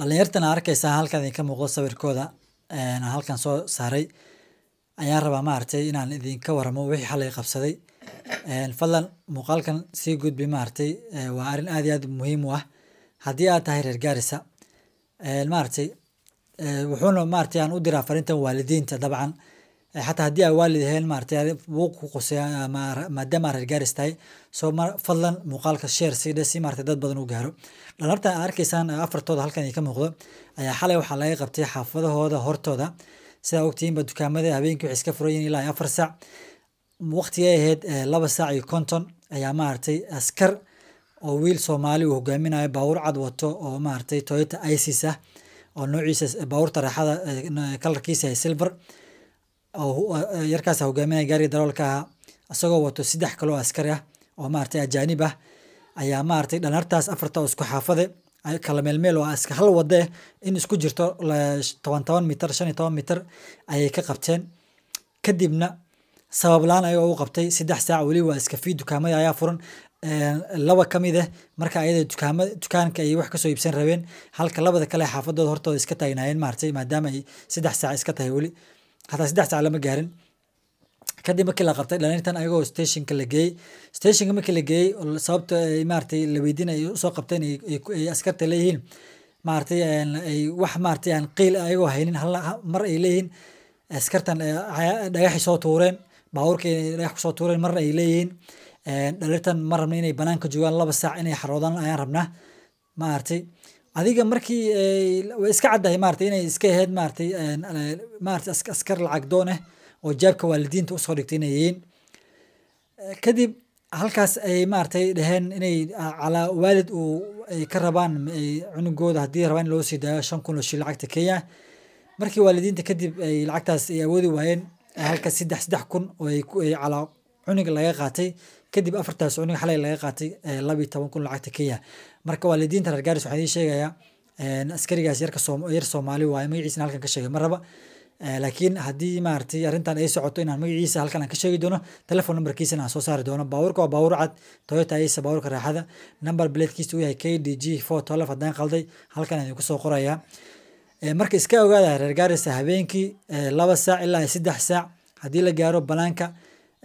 Dhalinyartan arkeysa halkan idinka muuqdo sawirkooda halkan soo saaray ayaan rabaa inaan idinka waramo wixii xalay qabsaday fadlan muuqaalkan sii gudbi waa arrin aad iyo aad muhiim u ah haddii aad tahay reer Gaarisa wuxuuna aan u diraa fariintan waalidiinta dabcan xataa haddii ay waalid ahayn wuu ku quseeyaa maadaama reer Gaaris tahay fadlan muuqaalka share si dad badan u gaaro dhalinyartan aad arkaysaan afartooda halkan ka muuqdo ayaa xalay waxaa laga qabtay xaafadahooda hortooda sida ogtiinba dukaamada habeenkii waxay iska furan yihiin ilaa 4 saac waqtigay ahayd 2 saac iyo 50 ayaa askar oo wiil Soomaali uu hogaaminayo baabuur cad wato oo Toyota Isis ah oo noociisa baabuurta raaxada kalarkiisa ay silver oo yarkaas hogaaminaya gaariga darawalka ah asagoo wato 3 kale oo askari ah oo ajaanib ah ayaa dhalinyartaas afarta isku xaafade ay kala meel oo iska hal wada in isku jirto 10 mitir 15 mitir ayay ka qabteen kadibna sabab laan ayuu u qabtay 3 saac wali waa iska fiid dukaamada ayaa furan laba kamid ah marka ayada dukaanka ay wax ka soo iibsan rabeen halka labada kale xaafadooda hortooda iska taagnaayeen maadaama ay 3 saac iska tahay wali hatta 3 saac lama gaarin kadib markii la qabtay dhalinyartan ayagoo stationka la geeyay stationka markii la geeyay sababta la weydiinay soo qabteen ay askarta leeyihiin ay wax aan qiil ayagoo haynin hal mar ay leeyihiin askartan dhagax soo tuureen baabuurkii dhagax soo tuureen mar ay leeyihiin dhalinyartan mar rabna inay banaanka joogaan 2 saac inay xaroodaan ayaan rabnaa adiga markii way iska caddahay inay iska ahayd askar lacag doon ah oo jaabka waalidiinta u soo dhigtay inay yihiin kadib halkaas ay dhaheen inay cala waalid uu ay ka rabaan cunugooda haddii rabaan loo sii daayo 5,000 oo shilin lacagta Kenya markii waalidiinta kadib ay lacagtaas ay awoodi waayeen halka 3,000 oo ay cala cunug laga qaatay kadib afartaas cunug xalay laga qaatay 12,000 lacagta Kenya marka waalidiinta reer Gaaris waxay sheegayaan askarigaas yar Soomaali waaye magaciisa halkan ka sheegay maraba laakiin haddii arrintan ay socoto inaan magaciisa halkan aan ka sheegi doono telephone numberkiisa aan soo saari doono baabuurka waa baabuur cad Toyota Isis baabuurka raaxada number platekiisu uu yahay KDG 412 haddaan qalday halkan ayaan ku soo qorayaa marka iska ogaada reer Gaaris habeenkii 2 saac ilaa 3 saac haddii la gaaro banaanka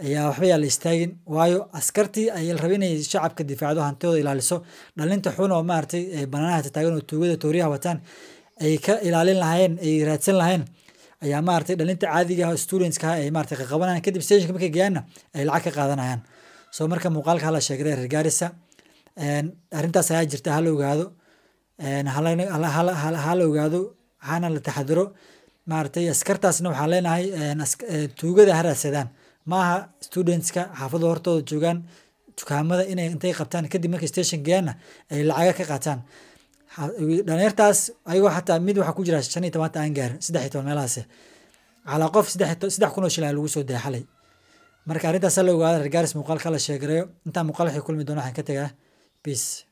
ayaa waxba la istaagin waayo askartii ay rabeen inay shacabka difaacdo hantooda ilaaliso dhalinta xun oo banaanaha taagan oo tuugada tooriyaha wataan ay ka ilaalin lahayn ay raadsan lahayn ayaa dhalinta caadiga ah students-ka ay ka qabanayaan kadib station markay gaarna ay lacag ka qaadanayaan marka muuqaalka la sheegay reer Gaarisa arrintaas ayaa jirta hal ogaado hal ogaado waxaana la taxadiro askartaasna waxaan leenahay tuugada haraadsadaan maaha students-ka xaafadda hortooda joogaan dukaamada inay intay qabtaan kadib markay station gaarna ay lacag ka qaataan dhalinyartaas ayagoo xataa mid waxa ku jira 15 aan gaarin 13 meelahaas cala qof 3,000 oo shilin lagu soo daaxalay marka arrintaas la ogaado reer Gaaris muuqaalka la sheegayo inta muuqaal waxay kulmi doonaan ka tagaa peace